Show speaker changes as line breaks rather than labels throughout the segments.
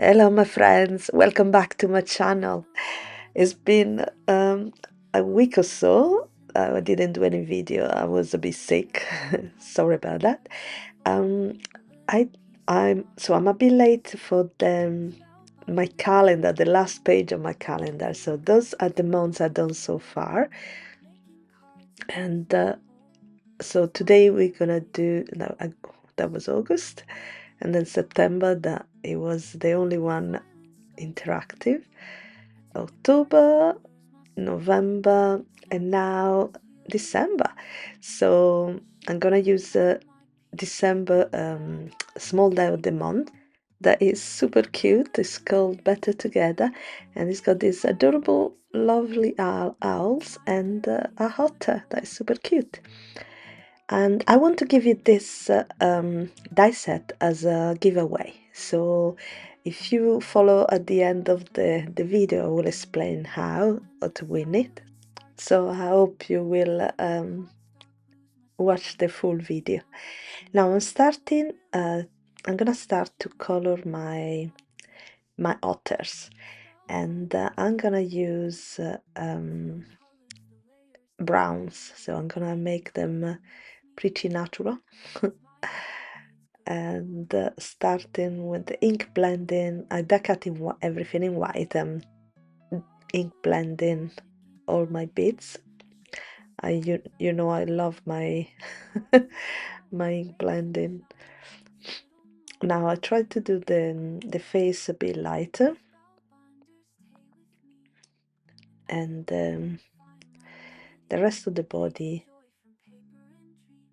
Hello, my friends. Welcome back to my channel. It's been a week or so. I didn't do any video. I was a bit sick. Sorry about that. Um, I I'm a bit late for my calendar, the last page of my calendar. So those are the months I've done so far, and so today we're gonna do. No, that was August, and then September. That it was the only one interactive. October, November, and now December. So I'm gonna use December small day of the month that is super cute. It's called Better Together, and it's got these adorable, lovely owls and a otter that is super cute. And I want to give you this die set as a giveaway. So if you follow at the end of the video, I will explain how to win it. So I hope you will watch the full video. Now I'm gonna start to color my otters, and I'm gonna use browns. So I'm gonna make them pretty natural. And starting with the ink blending, I decorating everything in white and ink blending all my bits. You know I love my my ink blending. Now I try to do the face a bit lighter and the rest of the body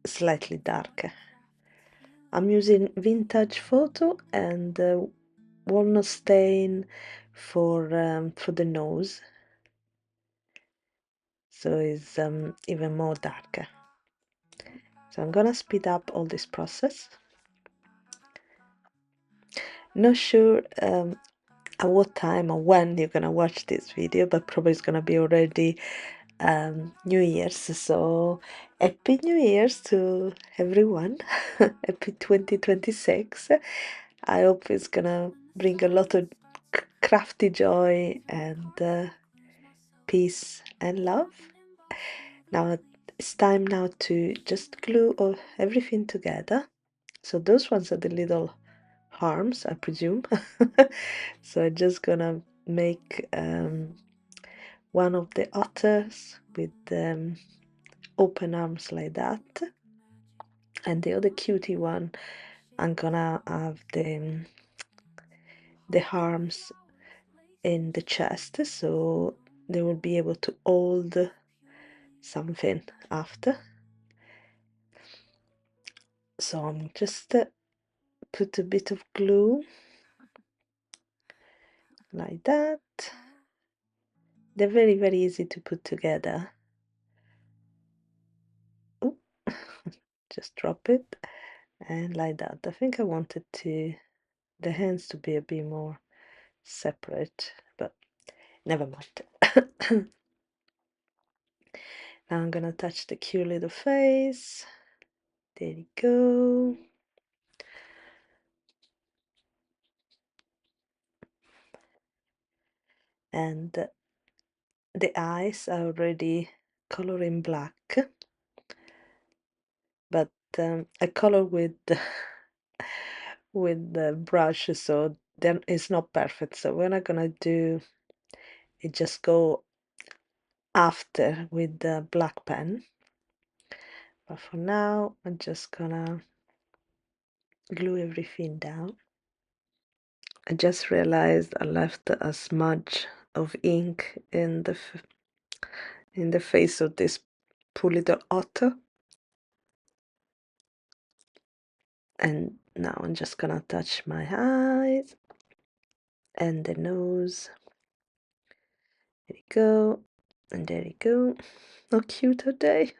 slightly darker. I'm using vintage photo and walnut stain for the nose, so it's even more darker. So I'm gonna speed up all this process. Not sure at what time or when you're gonna watch this video, but probably it's gonna be already New Year's. So happy New Year's to everyone. Happy 2026. I hope it's gonna bring a lot of crafty joy and peace and love. Now it's time now to just glue everything together. So those ones are the little arms, I presume. So I'm just gonna make one of the otters with open arms like that, and the other cutie one I'm gonna have the arms in the chest, so they will be able to hold something after. So I'm just put a bit of glue like that. They're very easy to put together. Ooh. Just drop it, and like that. I think I wanted the hands to be a bit more separate, but never mind. Now I'm gonna touch the cute little face. There you go. And the eyes are already colored in black, but I color with with the brush, so then it's not perfect. So when I'm gonna do it, just go after with the black pen. But for now, I'm just gonna glue everything down. I just realized I left a smudge of ink in the face of this poor little otter. And now I'm just gonna touch my eyes and the nose. There you go. And there you go. How cute are they?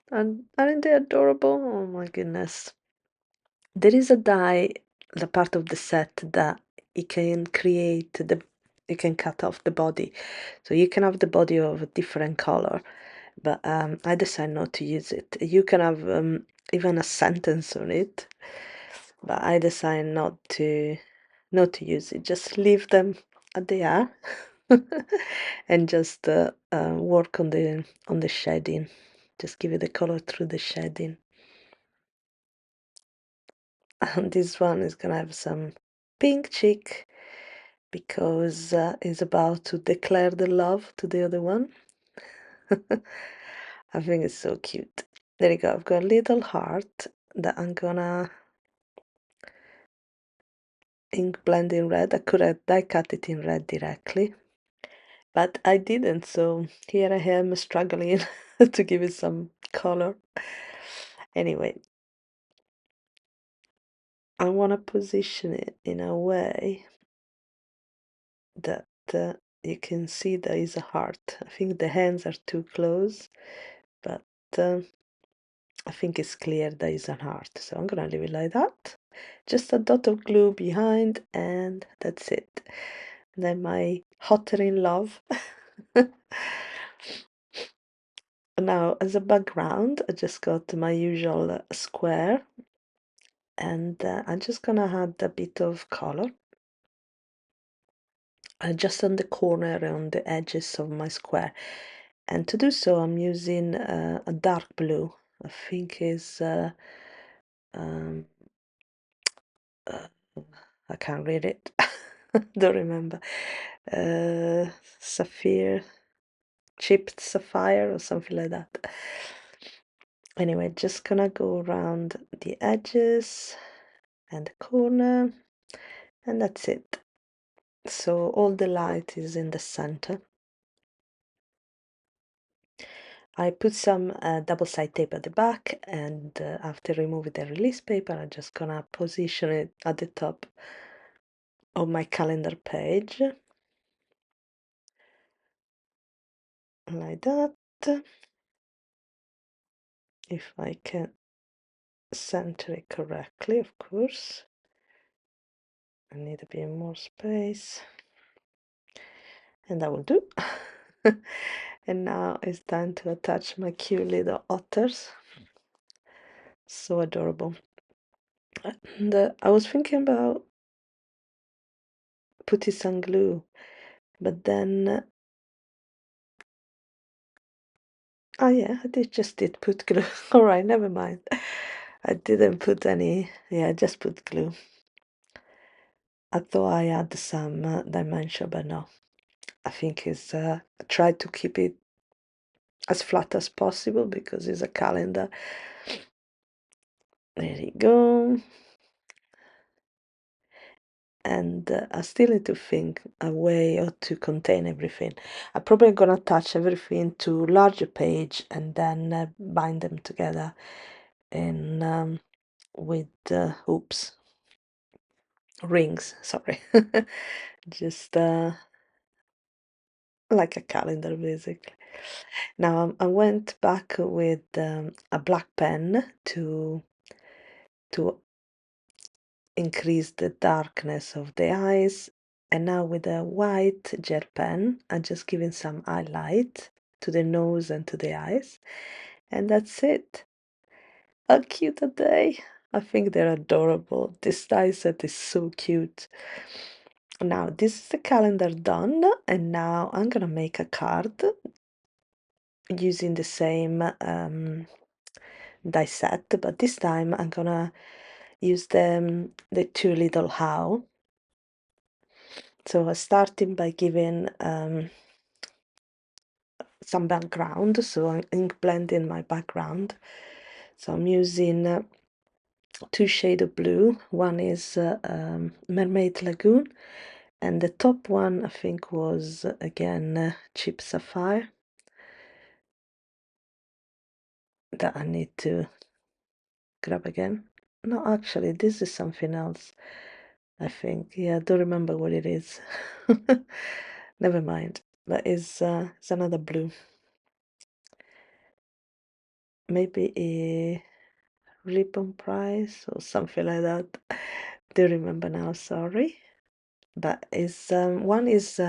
And aren't they adorable? Oh my goodness. There is a die, the part of the set that you can create you can cut off the body. So you can have the body of a different color, but I decided not to use it. You can have even a sentence on it, but I decided not to not to use it, just leave them as they are and just work on the shading. Just give it the color through the shading. And this one is gonna have some pink cheek because it's about to declare the love to the other one. I think it's so cute. There you go. I've got a little heart that I'm gonna ink blend in red. I could have die cut it in red directly, but I didn't. So here I am struggling to give it some color. Anyway, I want to position it in a way that you can see there is a heart. I think the hands are too close, but I think it's clear there is a heart. So I'm gonna leave it like that. Just a dot of glue behind, and that's it. And then my hotter in love. Now, as a background, I just got my usual square, and I'm just gonna add a bit of color just on the corner and on the edges of my square. And to do so, I'm using a dark blue. I think is um, uh, I can't read it. Don't remember. Sapphire, chipped sapphire or something like that. Anyway, just gonna go around the edges and the corner, and that's it. So all the light is in the center. I put some double-side tape at the back, and after removing the release paper, I'm just gonna position it at the top of my calendar page, like that. If I can center it correctly, of course. I need a bit more space, and that will do. And now it's time to attach my cute little otters. So adorable. And I was thinking about putting some glue, but then oh yeah, I did put glue. All right, never mind. I didn't put any. Yeah, I just put glue. I thought I had some dimension, but no. I think it's I tried to keep it as flat as possible because it's a calendar. There you go. And I still need to think a way how to contain everything. I'm probably gonna attach everything to larger page and then bind them together in with oops, rings. Sorry, just like a calendar basically. Now I went back with a black pen to increase the darkness of the eyes, and now with a white gel pen I'm just giving some highlight to the nose and to the eyes, and that's it. How cute are they? I think they're adorable. This die set is so cute. Now this is the calendar done, and now I'm gonna make a card using the same die set, but this time I'm gonna use the two little how. So I'm starting by giving some background, so I'm ink blending my background. So I'm using two shades of blue. One is Mermaid Lagoon, and the top one I think was again Chip Sapphire that I need to grab again. No, actually, this is something else. I think. Yeah, I don't remember what it is. Never mind. But it's another blue. Maybe a ribbon price or something like that. Don't remember now, sorry. But it's one is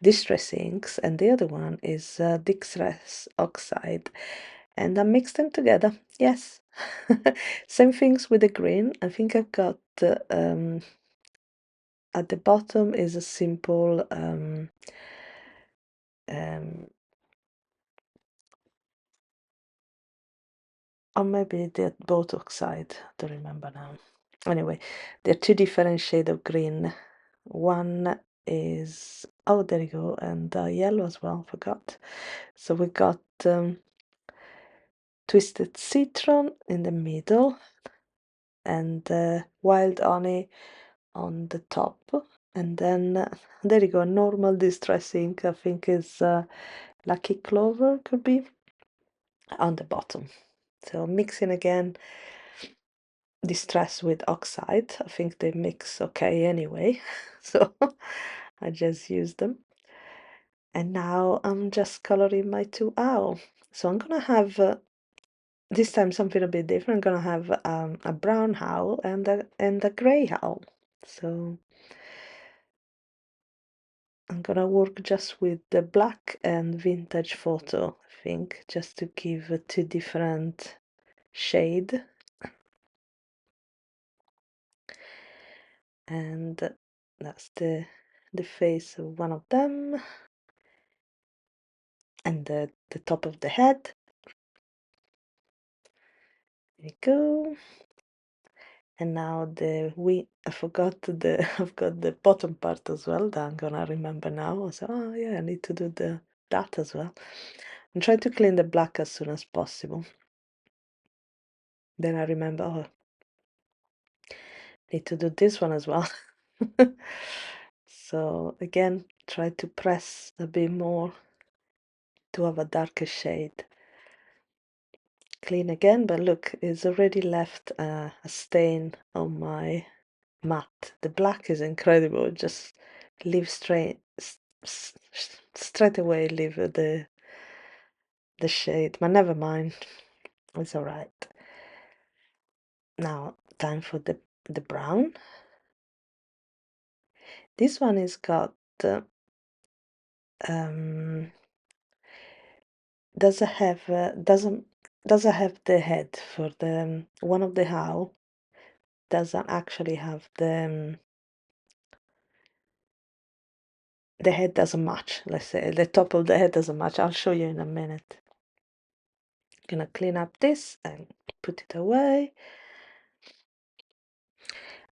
distress inks and the other one is distress oxide, and I mixed them together. Yes, same things with the green. I think I've got at the bottom is a simple or maybe they're both oxide, I don't remember now. Anyway, there are two different shades of green. One is, oh, there you go, and yellow as well, forgot. So we got twisted citron in the middle and wild honey on the top. And then there you go, normal distress ink, I think is Lucky Clover, could be, on the bottom. So mixing again distress with oxide. I think they mix okay anyway, so I just use them. And now I'm just coloring my two owl. So I'm gonna have this time something a bit different. I'm gonna have a brown owl and a gray owl. So I'm gonna work just with the black and vintage photo, I think, just to give two different shade. And that's the face of one of them, and the top of the head. There you go. And now I forgot I've got the bottom part as well that I'm gonna remember now. So, oh yeah, I need to do that as well. I'm trying to clean the black as soon as possible. Then I remember, oh, need to do this one as well. So again, try to press a bit more to have a darker shade. Clean again, but look, it's already left a stain on my mat. The black is incredible. Just leave straight away leave the shade, but never mind, it's all right. Now time for the brown. This one is got doesn't have the head for the one of the owl doesn't actually have the head doesn't match. Let's say the top of the head doesn't match. I'll show you in a minute. Gonna clean up this and put it away.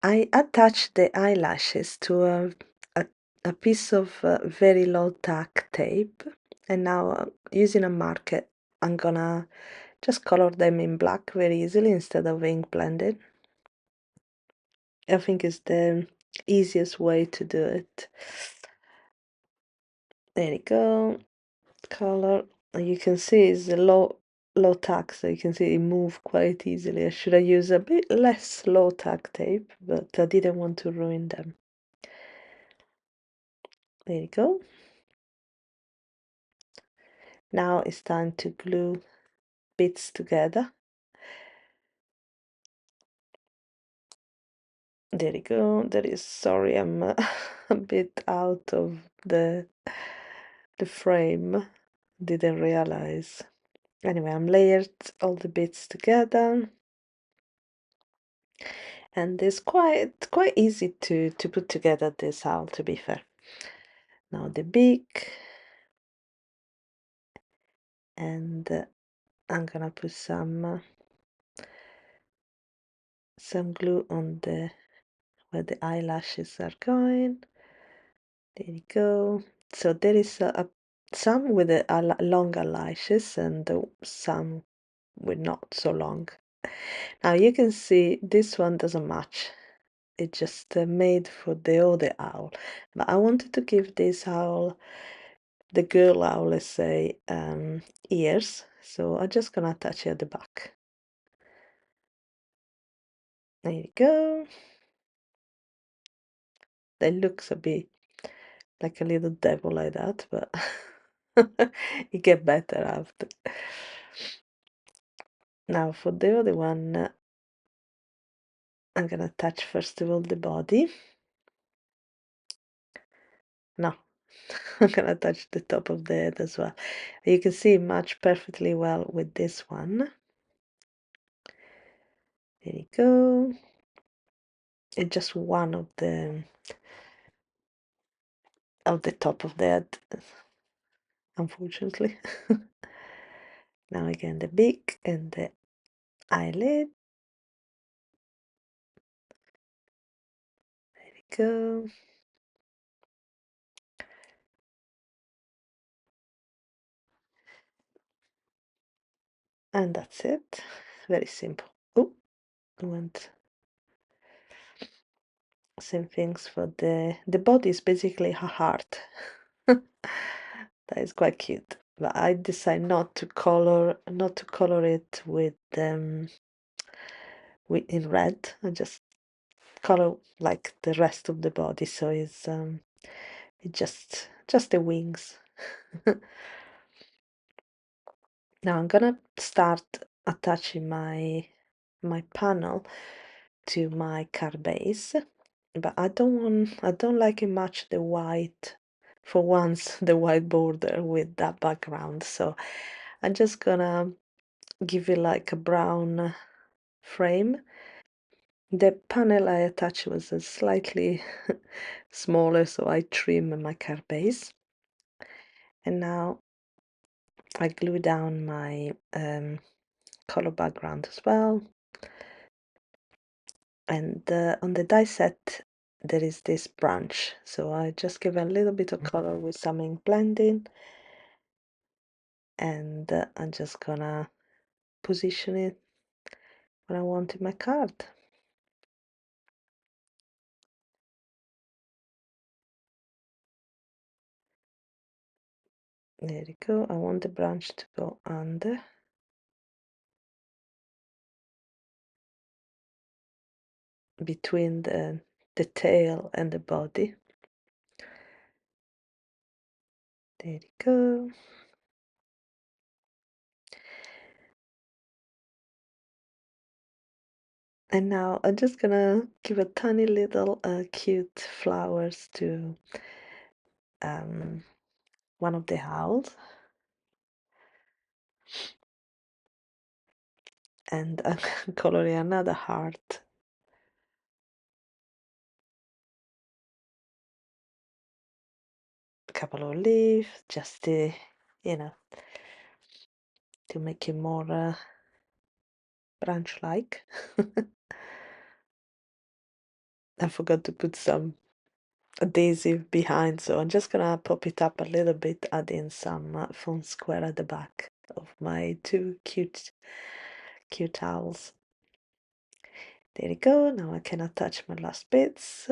I attach the eyelashes to a piece of very low tack tape, and now using a marker I'm gonna just color them in black very easily instead of ink blended. I think it's the easiest way to do it. There you go, color. You can see it's a low tack, so you can see it move quite easily. I should have used a bit less low tack tape, but I didn't want to ruin them. There you go. Now it's time to glue bits together. There you go. Sorry, I'm a bit out of the frame. Didn't realize. Anyway, I'm layered all the bits together. And it's quite easy to put together this owl, to be fair. Now the beak, and I'm gonna put some glue on where the eyelashes are going. There you go. So there is some with the longer lashes and some with not so long. Now you can see this one doesn't match. It's just made for the other owl. But I wanted to give this owl, the girl owl, let's say, ears. So I'm just gonna attach it at the back. There you go. That looks a bit like a little devil like that, but it get better after. Now for the other one, I'm gonna touch first of all the body. No, I'm gonna touch the top of the head as well. You can see it match perfectly well with this one. There you go. It's just one of the of the top of the head, unfortunately. Now again the beak and the eyelid. There we go. And that's it. Very simple. Oh, I went. Same things for the body is basically a heart. That is quite cute. But I decide not to color it with in red. I just color like the rest of the body, so it's just the wings. Now I'm gonna start attaching my panel to my card base, but I don't like it much the white, for once, the white border with that background, so I'm just gonna give it like a brown frame. The panel I attached was a slightly smaller, so I trim my card base. And now I glue down my color background as well. And on the die set there is this branch, so I just give a little bit of color with some ink blending, and I'm just gonna position it where I want in my card. There you go. I want the branch to go under, between the tail and the body. There you go. And now I'm just gonna give a tiny little cute flowers to one of the owls. And I'm coloring another heart. A couple of leaves, just to, you know, to make it more branch-like. I forgot to put some adhesive behind, so I'm just gonna pop it up a little bit, add in some foam square at the back of my two cute owls. There you go. Now I can attach my last bits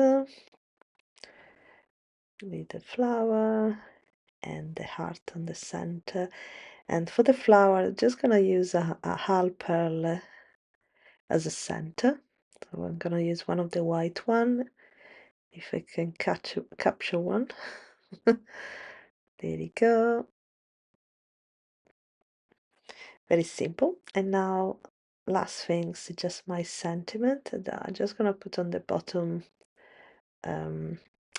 with the flower and the heart on the center. And for the flower, I'm just gonna use a hull pearl as a center. So I'm gonna use one of the white one, if I can capture one. There you go. Very simple. And now last things, just my sentiment that I'm just gonna put on the bottom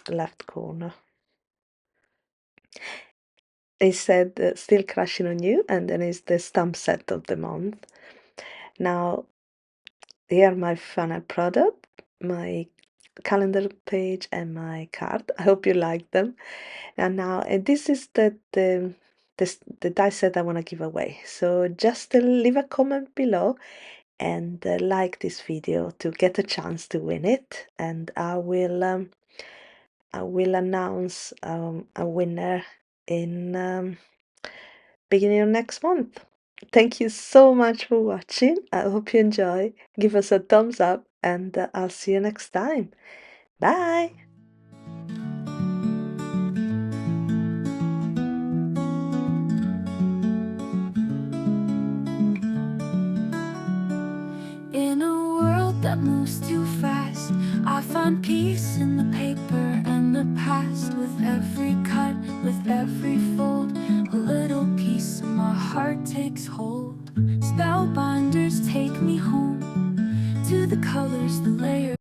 left corner. It said still crushing on you, and then is the stamp set of the month. Now here are my final product, my calendar page and my card. I hope you like them. And now, and this is the die set I want to give away. So just leave a comment below and like this video to get a chance to win it. And I will announce a winner in beginning of next month. Thank you so much for watching. I hope you enjoy. Give us a thumbs up, and I'll see you next time. Bye.
In a world that moves too fast, I find peace in the paper and the past. With every cut, with every fold, a little piece of my heart takes hold. Spellbinders take me home to the colors, the layers.